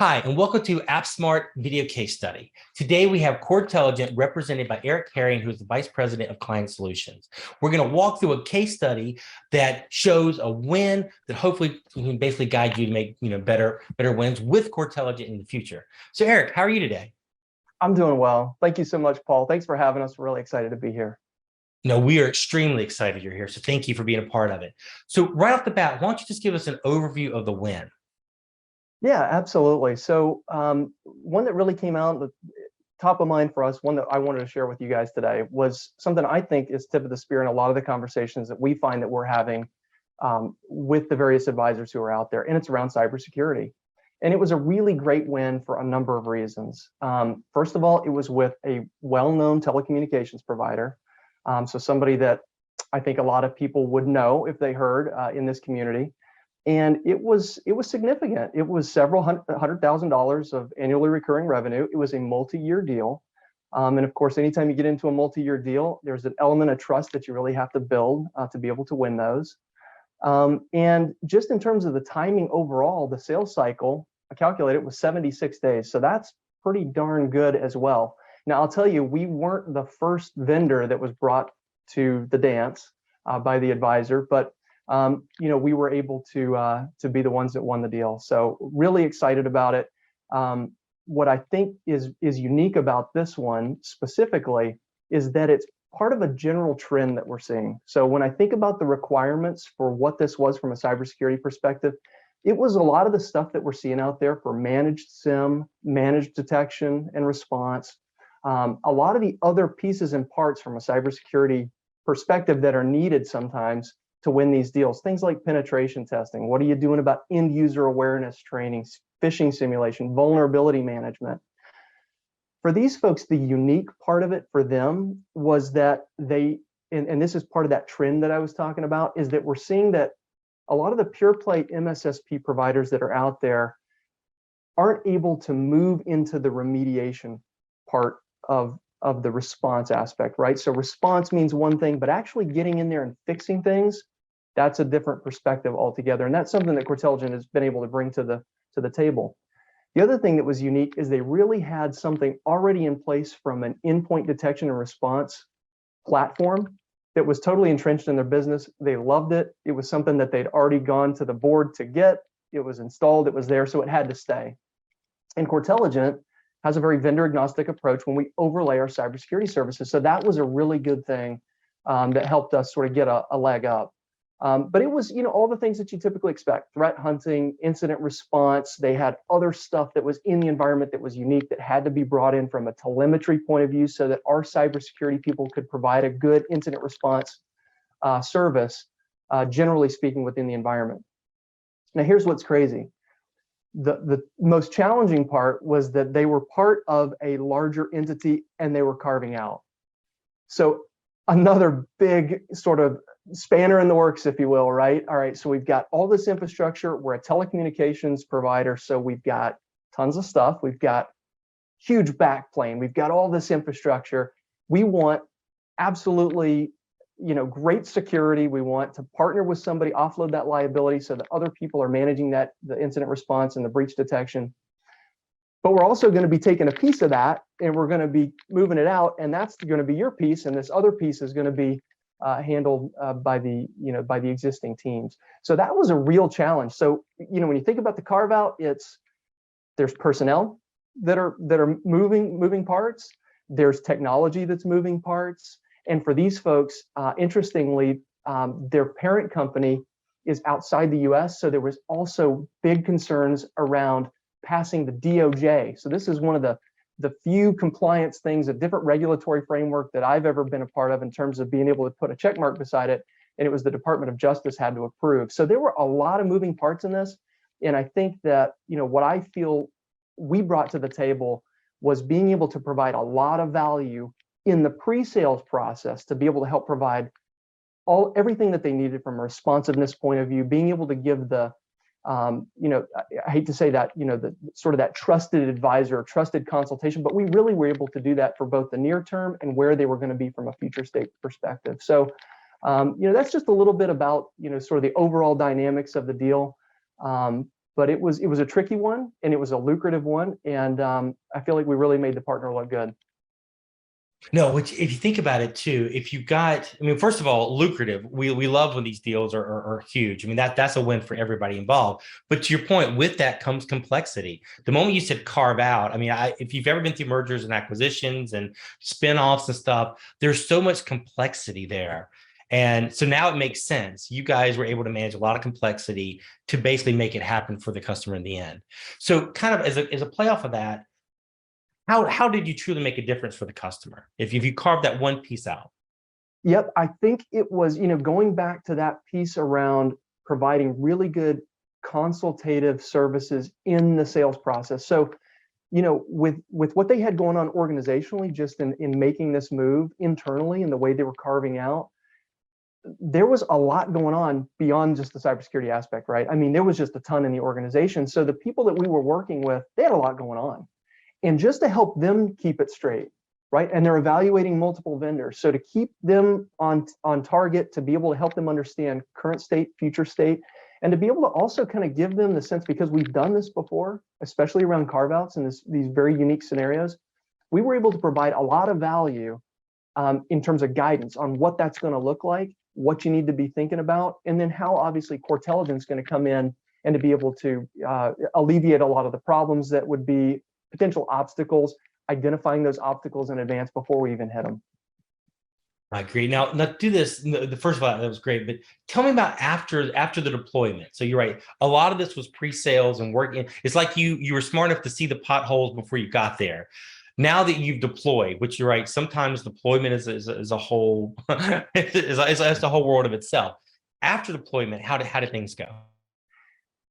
Hi, and welcome to AppSmart Video Case Study. Today, we have Coretelligent represented by Eric Herring, who's the Vice President of Client Solutions. We're going to walk through a case study that shows a win that hopefully can basically guide you to make better wins with Coretelligent in the future. So, Eric, how are you today? I'm doing well. Thank you so much, Paul. Thanks for having us. We're really excited to be here. No, we are extremely excited you're here, so thank you for being a part of it. So right off the bat, why don't you just give us an overview of the win? Yeah, absolutely. So one that really came out the top of mind for us, one that I wanted to share with you guys today, was something I think is tip of the spear in a lot of the conversations that we find that we're having with the various advisors who are out there, and it's around cybersecurity. And it was a really great win for a number of reasons. First of all, it was with a well-known telecommunications provider. So somebody that I think a lot of people would know if they heard in this community. And it was significant. It was several $100,000 of annually recurring revenue. It was a multi-year deal. And of course, anytime you get into a multi-year deal, there's an element of trust that you really have to build to be able to win those. And just in terms of the timing overall, the sales cycle, I calculated it was 76 days. So that's pretty darn good as well. Now, I'll tell you, we weren't the first vendor that was brought to the dance by the advisor, but we were able to be the ones that won the deal. So really excited about it. What I think is unique about this one specifically is that it's part of a general trend that we're seeing. So when I think about the requirements for what this was from a cybersecurity perspective, it was a lot of the stuff that we're seeing out there for managed SIM, managed detection and response. A lot of the other pieces and parts from a cybersecurity perspective that are needed sometimes to win these deals. Things like penetration testing. What are you doing about end user awareness training, phishing simulation, vulnerability management? For these folks, the unique part of it for them was that and this is part of that trend that I was talking about, is that we're seeing that a lot of the pure play MSSP providers that are out there aren't able to move into the remediation part of the response aspect, right? So response means one thing, but actually getting in there and fixing things, that's a different perspective altogether. And that's something that Coretelligent has been able to bring to the table. The other thing that was unique is they really had something already in place from an endpoint detection and response platform that was totally entrenched in their business. They loved it. It was something that they'd already gone to the board to get. It was installed, it was there, so it had to stay. And Coretelligent has a very vendor agnostic approach when we overlay our cybersecurity services. So that was a really good thing that helped us sort of get a leg up. But it was, all the things that you typically expect: threat hunting, incident response. They had other stuff that was in the environment that was unique that had to be brought in from a telemetry point of view so that our cybersecurity people could provide a good incident response service, generally speaking, within the environment. Now, here's what's crazy. The most challenging part was that they were part of a larger entity and they were carving out. So another big sort of spanner in the works, if you will, right? All right, so we've got all this infrastructure. We're a telecommunications provider, so we've got tons of stuff. We've got huge backplane. We've got all this infrastructure. We want absolutely great security. We want to partner with somebody, offload that liability so that other people are managing the incident response and the breach detection. But we're also going to be taking a piece of that and we're going to be moving it out, and that's going to be your piece, and this other piece is going to be handled by the existing teams. So that was a real challenge. So when you think about the carve out, there's personnel that are moving parts. There's technology that's moving parts. And for these folks, interestingly, their parent company is outside the US. So there was also big concerns around passing the DOJ. So this is one of the few compliance things, a different regulatory framework that I've ever been a part of in terms of being able to put a check mark beside it. And it was the Department of Justice had to approve. So there were a lot of moving parts in this. And I think that, what I feel we brought to the table was being able to provide a lot of value in the pre-sales process to be able to help provide everything that they needed from a responsiveness point of view, being able to give the, I hate to say that, the sort of that trusted advisor, trusted consultation, but we really were able to do that for both the near term and where they were going to be from a future state perspective. So, that's just a little bit about, sort of the overall dynamics of the deal. but it was a tricky one, and it was a lucrative one, and I feel like we really made the partner look good. No, which if you think about it too, if you got, I mean, first of all, lucrative. We love when these deals are huge. I mean, that's a win for everybody involved. But to your point, with that comes complexity. The moment you said carve out, I mean, if you've ever been through mergers and acquisitions and spinoffs and stuff, there's so much complexity there. And so now it makes sense. You guys were able to manage a lot of complexity to basically make it happen for the customer in the end. So kind of as a playoff of that, how did you truly make a difference for the customer if you carved that one piece out? Yep, I think it was, going back to that piece around providing really good consultative services in the sales process. So, with what they had going on organizationally, just in making this move internally and the way they were carving out, there was a lot going on beyond just the cybersecurity aspect, right? I mean, there was just a ton in the organization. So the people that we were working with, they had a lot going on. And just to help them keep it straight, right? And they're evaluating multiple vendors. So to keep them on target, to be able to help them understand current state, future state, and to be able to also kind of give them the sense, because we've done this before, especially around carve-outs and these very unique scenarios, we were able to provide a lot of value in terms of guidance on what that's going to look like, what you need to be thinking about, and then how obviously Coretelligent is going to come in and to be able to alleviate a lot of the problems that would be potential obstacles, identifying those obstacles in advance before we even hit them. I agree. Now, do this. The first of all, that was great, but tell me about after the deployment. So you're right. A lot of this was pre-sales and working. It's like you were smart enough to see the potholes before you got there. Now that you've deployed, which you're right, sometimes deployment is a whole is a whole world of itself. After deployment, how did things go?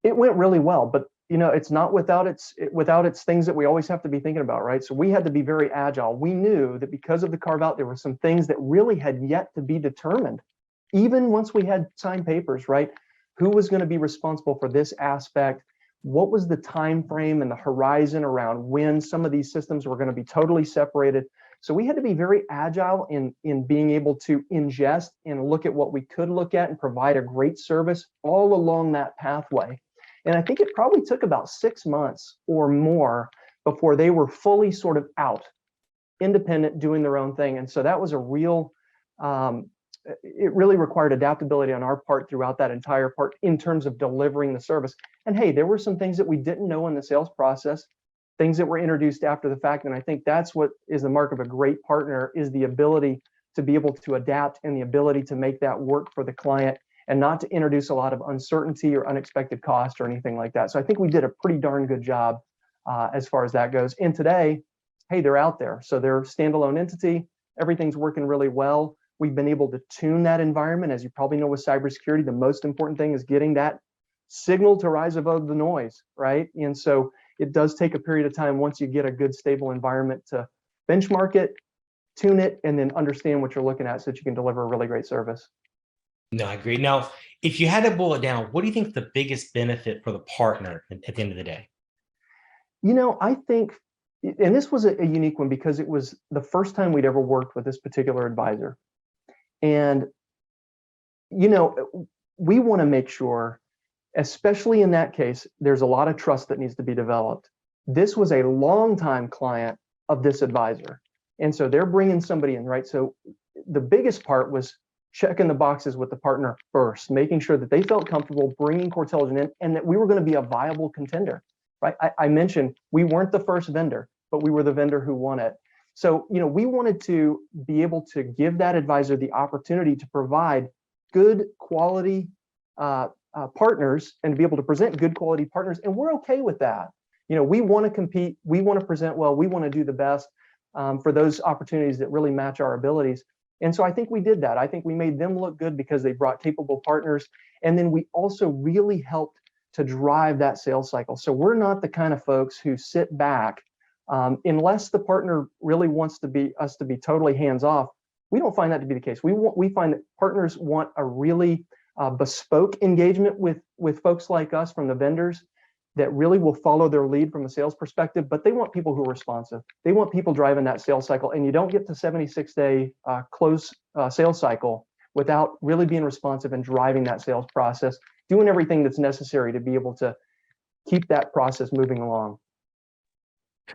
It went really well, but it's not without its things that we always have to be thinking about, right? So we had to be very agile. We knew that because of the carve out, there were some things that really had yet to be determined. Even once we had signed papers, right? Who was going to be responsible for this aspect? What was the time frame and the horizon around when some of these systems were going to be totally separated? So we had to be very agile in being able to ingest and look at what we could look at and provide a great service all along that pathway. And I think it probably took about 6 months or more before they were fully sort of out, independent, doing their own thing. And so that was a real, it really required adaptability on our part throughout that entire part in terms of delivering the service. And hey, there were some things that we didn't know in the sales process, things that were introduced after the fact. And I think that's what is the mark of a great partner, is the ability to be able to adapt and the ability to make that work for the client, and not to introduce a lot of uncertainty or unexpected cost or anything like that. So I think we did a pretty darn good job as far as that goes. And today, hey, they're out there. So they're a standalone entity. Everything's working really well. We've been able to tune that environment. As you probably know with cybersecurity, the most important thing is getting that signal to rise above the noise, right? And so it does take a period of time once you get a good, stable environment to benchmark it, tune it, and then understand what you're looking at so that you can deliver a really great service. No, I agree. Now, if you had to boil it down, what do you think is the biggest benefit for the partner at the end of the day? I think, and this was a unique one because it was the first time we'd ever worked with this particular advisor. And, we want to make sure, especially in that case, there's a lot of trust that needs to be developed. This was a longtime client of this advisor. And so they're bringing somebody in, right? So the biggest part was checking the boxes with the partner first, making sure that they felt comfortable bringing Coretelligent in and that we were going to be a viable contender, right? I mentioned we weren't the first vendor, but we were the vendor who won it. So, we wanted to be able to give that advisor the opportunity to provide good quality partners and to be able to present good quality partners. And we're okay with that. We want to compete. We want to present well. We want to do the best for those opportunities that really match our abilities. And so I think we did that. I think we made them look good because they brought capable partners. And then we also really helped to drive that sales cycle. So we're not the kind of folks who sit back unless the partner really wants us to be totally hands off. We don't find that to be the case. We find that partners want a really bespoke engagement with folks like us from the vendors that really will follow their lead from a sales perspective, but they want people who are responsive. They want people driving that sales cycle, and you don't get to 76-day close sales cycle without really being responsive and driving that sales process, doing everything that's necessary to be able to keep that process moving along.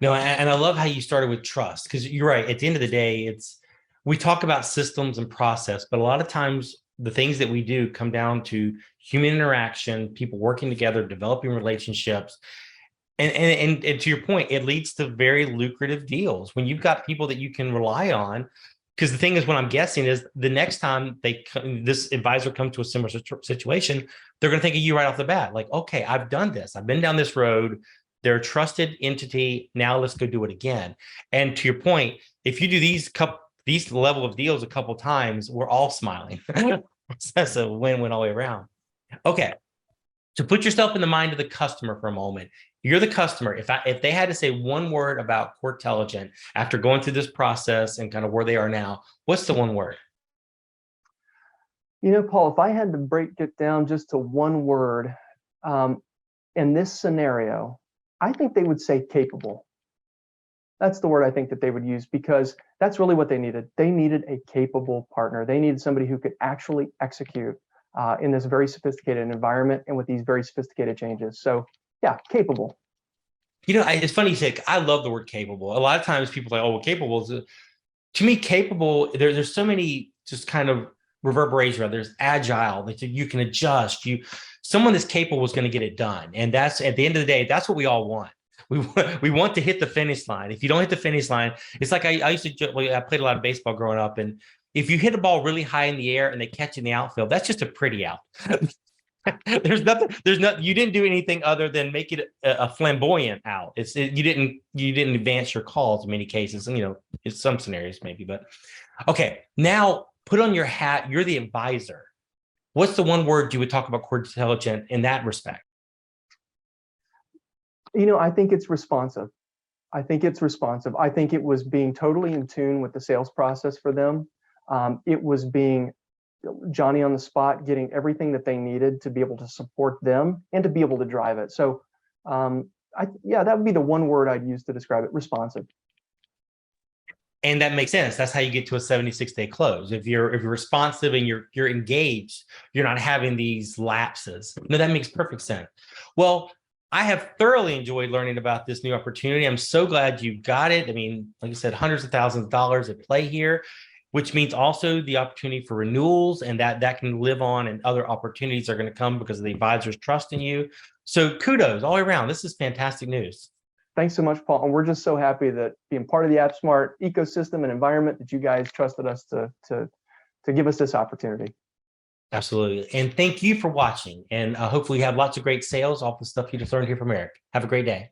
No, and I love how you started with trust, because you're right. At the end of the day, we talk about systems and process, but a lot of times the things that we do come down to human interaction, people working together, developing relationships. And to your point, it leads to very lucrative deals when you've got people that you can rely on. Because the thing is, what I'm guessing is the next time this advisor comes to a similar situation, they're going to think of you right off the bat. Like, okay, I've done this. I've been down this road. They're a trusted entity. Now let's go do it again. And to your point, if you do these level of deals a couple times, we're all smiling. That's a win-win all the way around. Okay. So put yourself in the mind of the customer for a moment. You're the customer. If they had to say one word about Coretelligent after going through this process and kind of where they are now, what's the one word? You know, Paul, if I had to break it down just to one word, in this scenario, I think they would say capable. That's the word I think that they would use, because that's really what they needed. They needed a capable partner. They needed somebody who could actually execute in this very sophisticated environment and with these very sophisticated changes. So yeah, capable. You know, it's funny you say, I love the word capable. A lot of times people are like, oh, well, capable is, to me, capable, there's so many just kind of reverberations around. There's agile, that you can adjust. Someone that's capable is going to get it done. And that's, at the end of the day, that's what we all want. We want to hit the finish line. If you don't hit the finish line, it's like I used to, I played a lot of baseball growing up, and if you hit a ball really high in the air and they catch in the outfield, that's just a pretty out. There's nothing, you didn't do anything other than make it a flamboyant out. You didn't advance your calls in many cases, and in some scenarios maybe. But okay, now put on your hat. You're the advisor. What's the one word you would talk about Coretelligent in that respect? I think it's responsive. I think it was being totally in tune with the sales process for them. It was being Johnny on the spot, getting everything that they needed to be able to support them and to be able to drive it. So that would be the one word I'd use to describe it: responsive. And that makes sense. That's how you get to a 76-day close. If you're responsive and you're engaged, you're not having these lapses. No, that makes perfect sense. Well, I have thoroughly enjoyed learning about this new opportunity. I'm so glad you got it. I mean, like I said, hundreds of thousands of dollars at play here, which means also the opportunity for renewals, and that can live on, and other opportunities are going to come because of the advisors trusting you. So kudos all the way around. This is fantastic news. Thanks so much, Paul. And we're just so happy that being part of the AppSmart ecosystem and environment, that you guys trusted us to give us this opportunity. Absolutely. And thank you for watching. And hopefully you have lots of great sales off the stuff you just learned here from Eric. Have a great day.